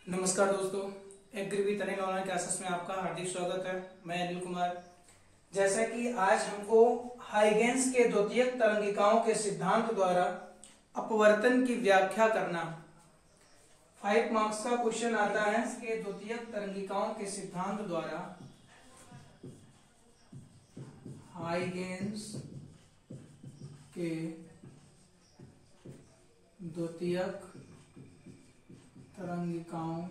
नमस्कार दोस्तों, agri with Anil online classes में आपका हार्दिक स्वागत है। मैं अनिल कुमार। जैसा कि आज हमको हाइगेंस के द्वितीयक तरंगिकाओं के सिद्धांत द्वारा अपवर्तन की व्याख्या करना 5 मार्क्स का क्वेश्चन आता है। इसके द्वितीयक तरंगिकाओं के सिद्धांत द्वारा हाइगेंस के द्वितीयक तरंगिकाओं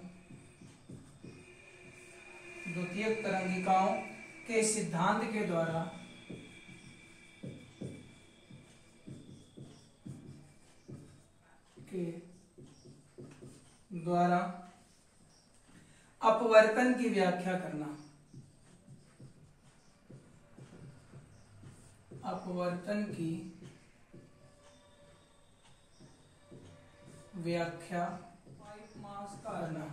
के सिद्धांत के द्वारा अपवर्तन की व्याख्या करना। अपवर्तन की व्याख्या 5 मार्क्स का करना।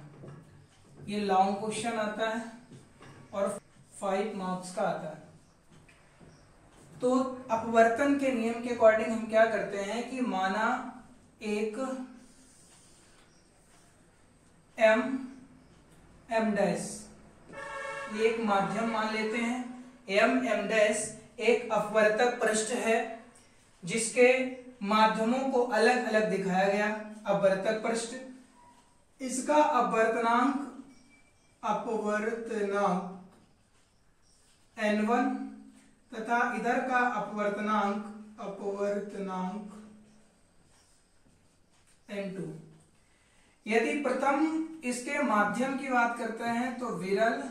ये लॉन्ग क्वेश्चन आता है और 5 मार्क्स का आता है। तो अपवर्तन के नियम के अकॉर्डिंग हम क्या करते हैं कि माना एक m डैश, ये एक माध्यम मान लेते हैं। m डैश एक अपवर्तक पृष्ठ है जिसके माध्यमों को अलग अलग दिखाया गया। अपवर्तक पृष्ठ, इसका अपवर्तनांक n1 तथा इधर का अपवर्तनांक n2। यदि प्रथम इसके माध्यम की बात करते हैं तो विरल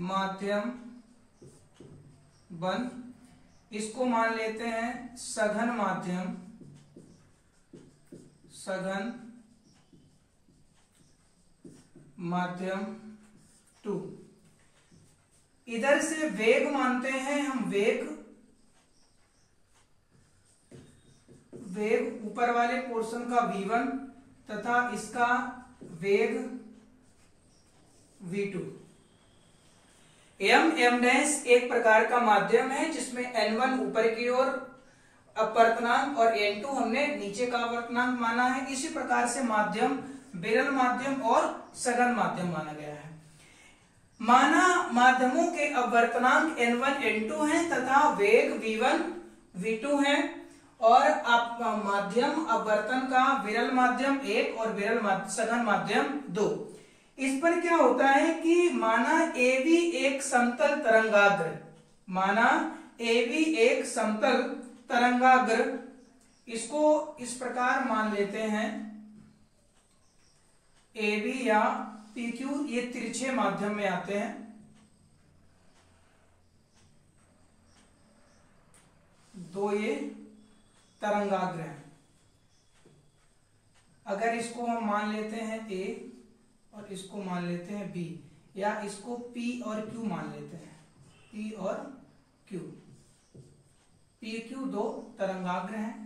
माध्यम 1, इसको मान लेते हैं सघन माध्यम 2। इधर से वेग मानते हैं हम, वेग ऊपर वाले पोर्शन का v1 तथा इसका वेग v2। m डैश एक प्रकार का माध्यम है जिसमें n1 ऊपर की ओर अपवर्तनांक और n2 हमने नीचे का अपवर्तनांक माना है। इसी प्रकार से माध्यम विरल माध्यम और सघन माध्यम माना गया है। माना माध्यमों के अपवर्तनांक n1 n2 हैं तथा वेग v1 v2 है और माध्यम अपवर्तन का विरल माध्यम 1 और सघन माध्यम 2। इस पर क्या होता है कि माना AB एक समतल तरंगाग्र, इसको इस प्रकार मान लेते हैं AB या PQ, ये तिरछे माध्यम में आते हैं। दो ये तरंगाग्र हैं। अगर इसको हम मान लेते हैं A और इसको मान लेते हैं B, या इसको P और Q मान लेते हैं, P और Q, PQ दो तरंगाग्र हैं।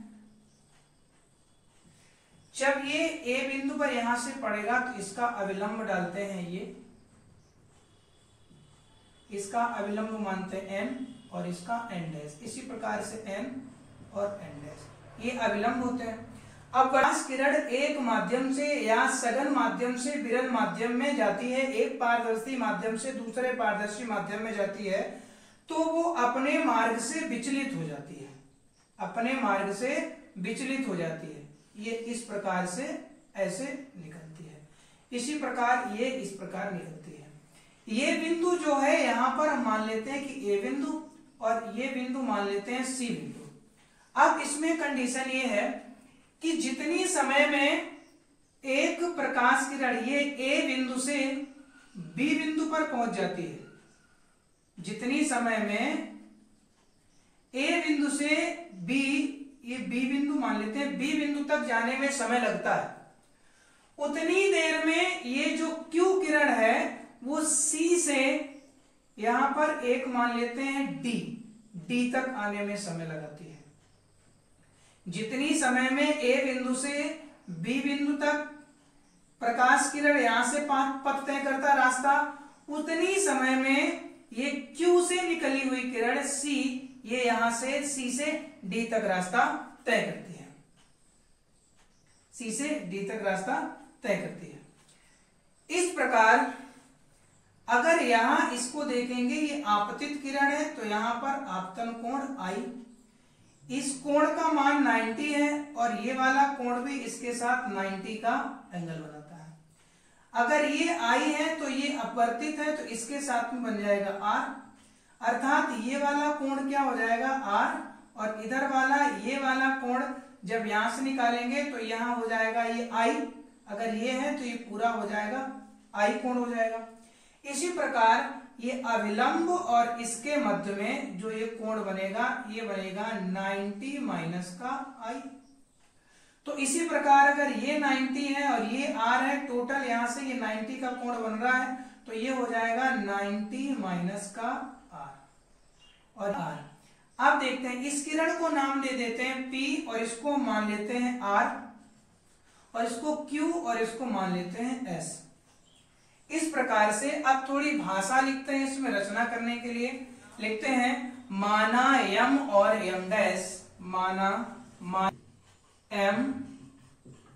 जब ये A बिंदु पर यहां से पड़ेगा तो इसका अविलंब डालते हैं, इसका अविलंब मानते हैं n और इसका n डैश। इसी प्रकार से n और n डैश ये अविलंब होते हैं। अब प्रकाश किरण एक माध्यम से या सघन माध्यम से विरल माध्यम में जाती है, एक पारदर्शी माध्यम से दूसरे पारदर्शी माध्यम में जाती है, तो वो अपने मार्ग से विचलित हो जाती है। ये इस प्रकार से ऐसे निकलती है। इसी प्रकार ये इस प्रकार निकलती है। ये बिंदु जो है यहां पर हम मान लेते हैं कि A बिंदु और ये बिंदु मान लेते हैं C बिंदु। अब इसमें कंडीशन ये है कि जितनी समय में एक प्रकाश किरण ये A बिंदु से B बिंदु पर पहुंच जाती है, जितनी समय में A बिंदु से B, ये B बिंदु मान लेते हैं, B बिंदु तक जाने में समय लगता है, उतनी देर में ये जो Q किरण है वो C से यहां पर एक मान लेते हैं D तक आने में समय लगाती है। जितनी समय में A बिंदु से B बिंदु तक प्रकाश किरण यहां से पथ तय करता रास्ता, उतनी समय में ये Q से निकली हुई किरण C ये यहां से C से D तक रास्ता तय करती है, C से D तक रास्ता तय करती है। इस प्रकार अगर यहां इसको देखेंगे, ये आपतित किरण है तो यहां पर आपतन कोण आई, इस कोण का मान 90 है और ये वाला कोण भी इसके साथ 90 का एंगल बनाता है। अगर ये आई है तो ये अपवर्तित है तो इसके साथ में बन जाएगा आर, अर्थात ये वाला कोण क्या हो जाएगा आर, और इधर वाला ये वाला कोण जब यहां से निकालेंगे तो यहां हो जाएगा ये आई, अगर ये है तो ये पूरा हो जाएगा आई कोण हो जाएगा। इसी प्रकार ये अविलंब और इसके मध्य में जो ये कोण बनेगा ये बनेगा 90 माइनस का आई। तो इसी प्रकार अगर ये 90 है और ये आर है, टोटल यहां से ये 90 का कोण बन रहा है तो ये हो जाएगा 90 माइनस का आर और आर। अब देखते हैं, इस किरण को नाम दे देते हैं P और इसको मान लेते हैं R, और इसको Q और इसको मान लेते हैं S। इस प्रकार से अब थोड़ी भाषा लिखते हैं इसमें रचना करने के लिए। लिखते हैं माना m और m डैश, माना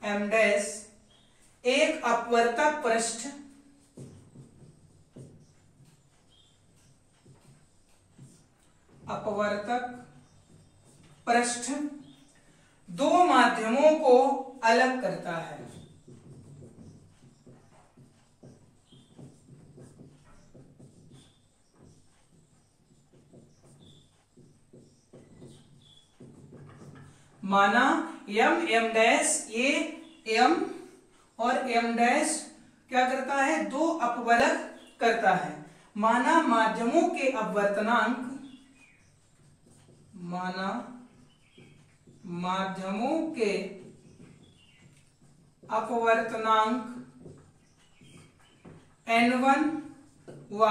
m डैश एक अपवर्तक पृष्ठ दो माध्यमों को अलग करता है। माना m डैश, ये m और m डैश क्या करता है, दो अपवर्तक करता है। माना माध्यमों के अपवर्तनांक, माना माध्यमों के अपवर्तनांक n1 व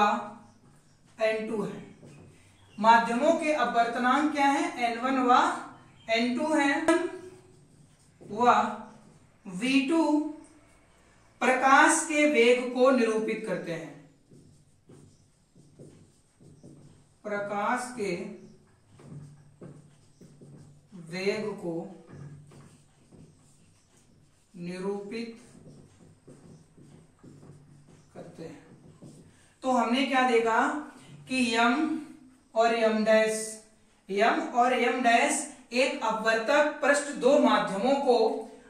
n2 है। माध्यमों के अपवर्तनांक क्या है, n1 व n2 है। व v2 प्रकाश के वेग को निरूपित करते हैं, प्रकाश के वेग को निरूपित करते हैं। तो हमने क्या देखा कि m और m डैश एक अपवर्तक पृष्ठ दो माध्यमों को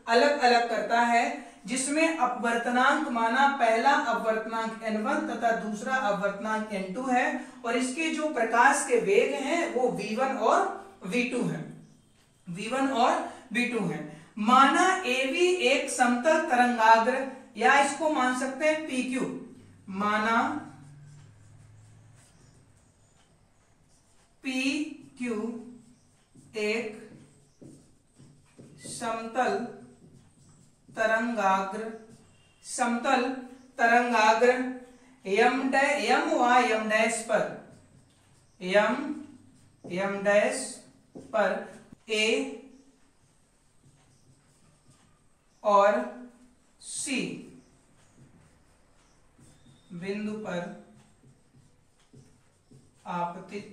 अलग अलग करता है, जिसमें अपवर्तनांक माना पहला अपवर्तनांक n1 तथा दूसरा अपवर्तनांक n2 है, और इसके जो प्रकाश के वेग हैं वो v1 और v2 है, v1 और v2 है। माना AB एक समतल तरंगाग्र, या इसको मान सकते हैं PQ, माना PQ एक समतल तरंगाग्र m डैश पर A और C बिंदु पर आपतित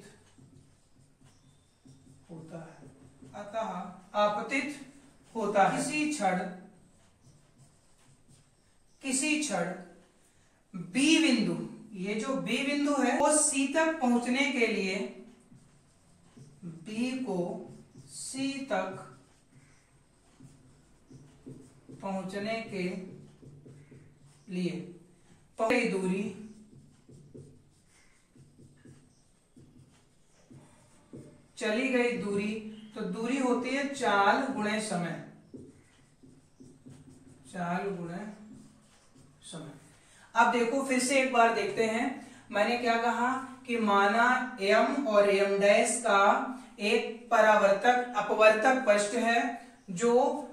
होता है, अतः आपतित होता है। किसी क्षण B बिंदु, ये जो B बिंदु है वो C तक पहुंचने के लिए, B को C तक पहुंचने के लिए पहली दूरी चली गई दूरी, तो दूरी होती है चाल गुणे समय, चाल गुणे समय। अब देखो फिर से एक बार देखते हैं, मैंने क्या कहा कि माना m और m डैश का एक परावर्तक अपवर्तक पृष्ठ है जो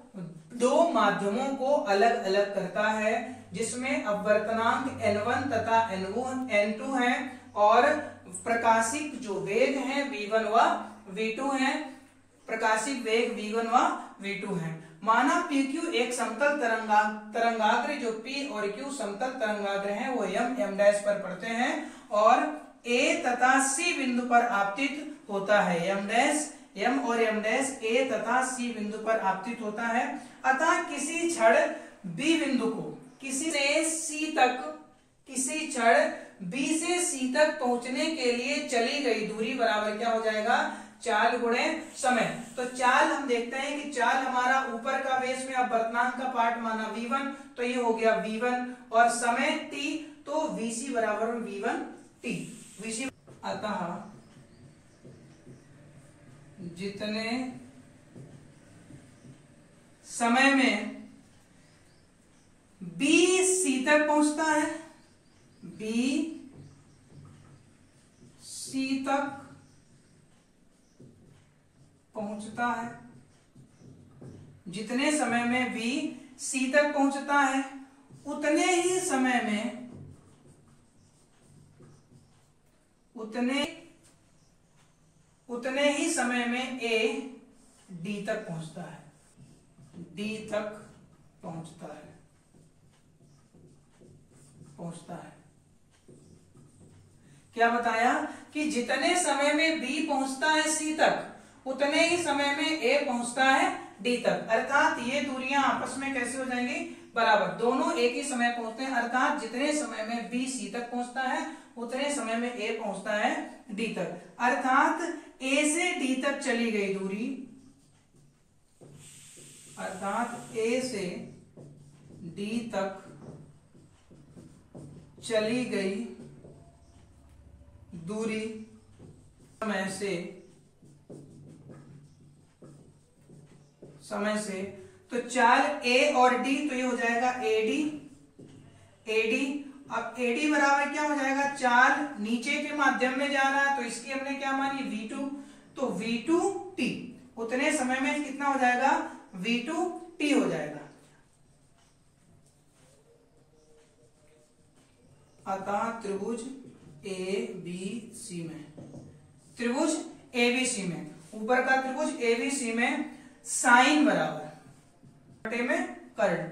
दो माध्यमों को अलग अलग करता है, जिसमें अपवर्तनांक n1 तथा n2 है, और प्रकाशिक जो वेग है v1 व v2 है, प्रकाशिक वेग v1 व v2 है। माना PQ एक समतल तरंगाग्र, जो P और Q समतल तरंगाग्र हैं, वो m डैश पर पड़ते हैं और A तथा C बिंदु पर आपतित होता है। m और m डैश A तथा C बिंदु पर आपतित होता है। अतः किसी क्षण B बिंदु को किसी से सी तक, किसी क्षण बी से सी तक पहुंचने के लिए चली गई दूरी बराबर क्या हो जाएगा, चाल गुणे समय। तो चाल हम देखते हैं कि चाल हमारा ऊपर का बेस में अब वर्तमान का पार्ट माना v1, तो ये हो गया v1 और समय t, तो vc बराबर v1 t। vc अतः जितने समय में b c तक पहुंचता है, b c तक पहुंचता है, जितने समय में b c तक पहुंचता है उतने ही समय में a d तक पहुंचता है, d तक पहुंचता है। क्या बताया कि जितने समय में b पहुंचता है c तक उतने ही समय में a पहुंचता है d तक, अर्थात ये दूरियां आपस में कैसे हो जाएंगी, बराबर, दोनों एक ही समय पहुंचते हैं, अर्थात जितने समय में b c तक पहुंचता है उतने समय में a पहुंचता है d तक, अर्थात a से d तक चली गई दूरी, अर्थात a से d तक चली गई दूरी समय से, तो चाल a और d, तो ये हो जाएगा AD। अब AD बराबर क्या हो जाएगा, चाल नीचे के माध्यम में जा रहा है, तो इसकी हमने क्या मानी V2, तो V2T, उतने समय में कितना हो जाएगा, V2T हो जाएगा। अतः त्रिभुज ABC में, ऊपर का त्रिभुज ABC में साइन बराबर बटे में कर्ण,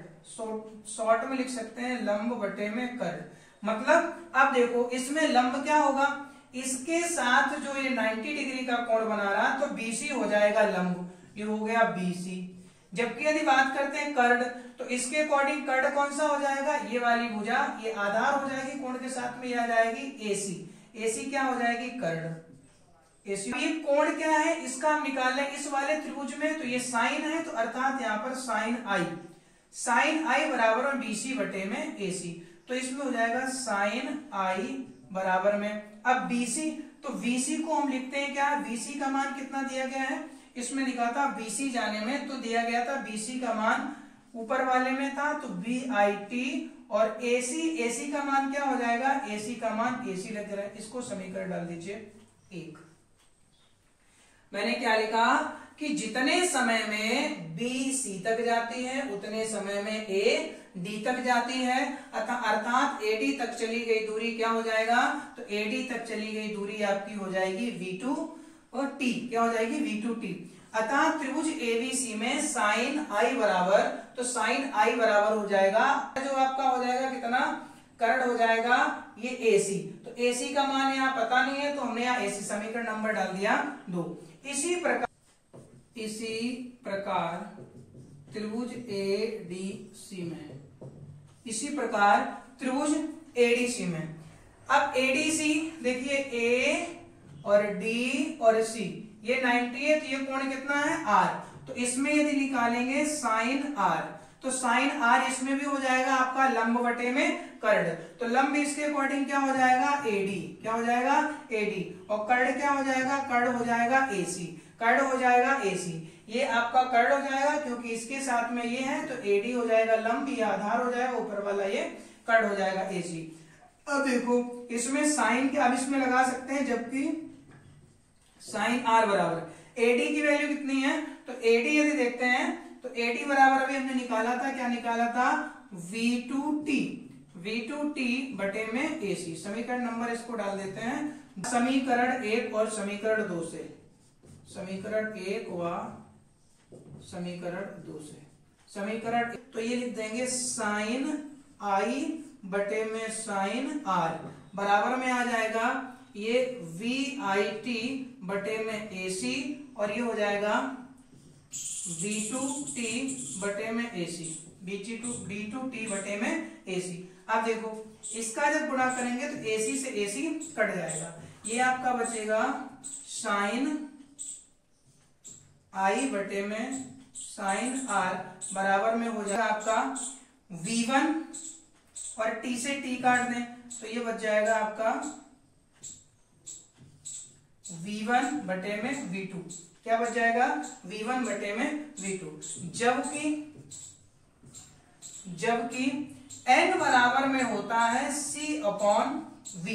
शॉर्ट में लिख सकते हैं लंब बटे में कर्ण, मतलब अब देखो इसमें लंब क्या होगा, इसके साथ जो ये 90 डिग्री का कोण बना रहा, तो BC हो जाएगा लंब, ये हो गया BC। जबकि यदि बात करते हैं कर्ण, तो इसके अकॉर्डिंग कर्ण कौन सा हो जाएगा, ये वाली भुजा, ये आधार हो जाएगी कोण के साथ में, ये आ जाएगी AC क्या हो जाएगी, कर्ण AC। ये कोण क्या है, इसका हम निकाल लें इस वाले त्रिभुज में, तो ये साइन है, तो अर्थात यहाँ पर साइन I बराबर में BC बटे में AC, तो इसमें हो जाएगा साइन I बराबर में, अब BC, तो VC को हम लिखते हैं क्या, VC का मान कितना दिया गया है, इसमें लिखा था BC जाने में, तो दिया गया था BC का मान ऊपर वाले में था, तो BIT, और AC का मान क्या हो जाएगा, AC का मान AC लग रहा है, इसको समीकरण डाल दीजिए 1। मैंने क्या लिखा कि जितने समय में B C तक जाती है उतने समय में A D तक जाती है, अर्थात AD तक चली गई दूरी क्या हो जाएगा, तो AD तक चली गई दूरी आपकी हो जाएगी V2 और T, क्या हो जाएगी V2T। अतः त्रिभुज ABC में साइन I बराबर, तो साइन I बराबर हो जाएगा, जो आपका हो जाएगा कितना, कर्ण हो जाएगा ये AC, तो AC का मान यहाँ पता नहीं है, तो हमने यहाँ AC समीकरण नंबर डाल दिया 2। इसी प्रकार त्रिभुज ADC में, अब ADC देखिए A और D और C, ये 90 है, तो ये कोण कितना है R, तो इसमें यदि निकालेंगे साइन R, तो साइन R इसमें भी हो जाएगा आपका लंब बटे में कर्ण, तो लंब इसके अकॉर्डिंग क्या हो जाएगा, AD, क्या हो जाएगा AD, और कर्ण क्या हो जाएगा, कर्ण हो जाएगा AC, कर्ण हो जाएगा AC, ये आपका कर्ण हो जाएगा क्योंकि इसके साथ में ये है, तो AD हो जाएगा लंब, ये आधार हो जाएगा, ऊपर वाला ये कर्ण हो जाएगा AC। अब देखो इसमें साइन के अब इसमें लगा सकते हैं, जबकि साइन R बराबर AD की वैल्यू कितनी है, तो AD यदि देखते हैं तो AD बराबर अभी हमने निकाला था, क्या निकाला था, V2T बटे में AC। समीकरण नंबर इसको डाल देते हैं, समीकरण 1 और समीकरण 2 से, समीकरण 1 व समीकरण 2 से, समीकरण तो ये लिख देंगे साइन I बटे में साइन R बराबर में आ जाएगा ये VIT बटे में AC, और ये हो जाएगा V2T बटे में AC, D2T बटे में AC। अब देखो इसका जब गुणा करेंगे तो AC से AC कट जाएगा, ये आपका बचेगा साइन I बटे में साइन R बराबर में हो जाएगा आपका V1 और T से T काट दें तो ये बच जाएगा आपका V1 बटे में V2। क्या बच जाएगा? V1 बटे में V2। जबकि n बराबर में होता है C अपॉन V।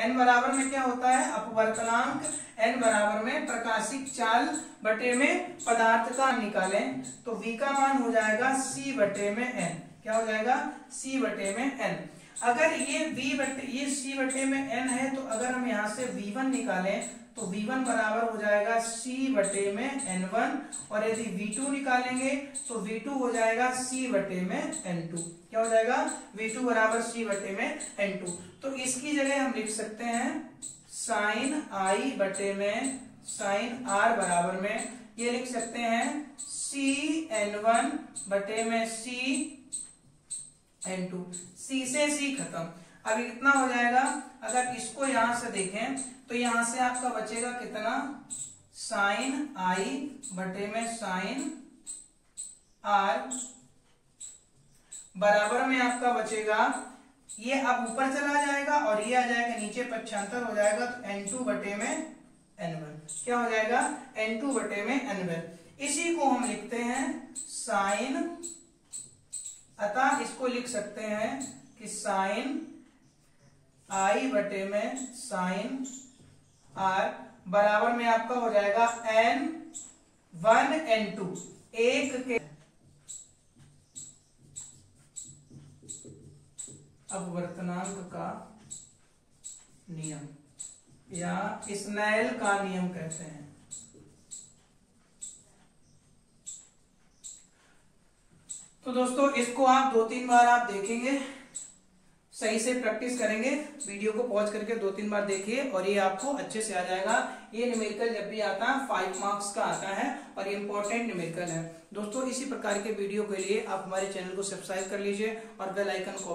n बराबर में क्या होता है? अपवर्तनांक। n बराबर में प्रकाशिक चाल बटे में पदार्थ का निकालें तो V का मान हो जाएगा C बटे में n। क्या हो जाएगा? C बटे में n। अगर ये C बटे में n है तो अगर हम यहाँ से V1 निकालें तो V1 बराबर हो जाएगा C बटे में N1 और यदि V2 निकालेंगे तो V2 हो जाएगा C बटे में N2। क्या हो जाएगा? V2 बराबर C बटे में N2। तो इसकी जगह हम लिख सकते हैं साइन I बटे में साइन R बराबर में ये लिख सकते हैं C N1 बटे में C N2। C से C खत्म। अभी कितना हो जाएगा? अगर इसको यहां से देखें तो यहां से आपका बचेगा कितना? साइन I बटे में साइन R बराबर में आपका बचेगा, ये अब ऊपर चला जाएगा और ये आ जाएगा नीचे, पक्षांतर हो जाएगा तो N2 बटे में N1। क्या हो जाएगा? N2 बटे में N1। इसी को हम लिखते हैं साइन, अतः इसको लिख सकते हैं कि साइन I बटे में साइन R बराबर में आपका हो जाएगा N1 N2 एक के अपवर्तनांक का नियम या स्नेल का नियम कहते हैं। तो दोस्तों इसको आप 2-3 बार आप देखेंगे, सही से प्रैक्टिस करेंगे, वीडियो को पॉज करके 2-3 बार देखिए और ये आपको अच्छे से आ जाएगा। ये न्यूमेरिकल जब भी आता है 5 मार्क्स का आता है और ये इंपॉर्टेंट न्यूमेरिकल है। दोस्तों इसी प्रकार के वीडियो के लिए आप हमारे चैनल को सब्सक्राइब कर लीजिए और बेल आइकन को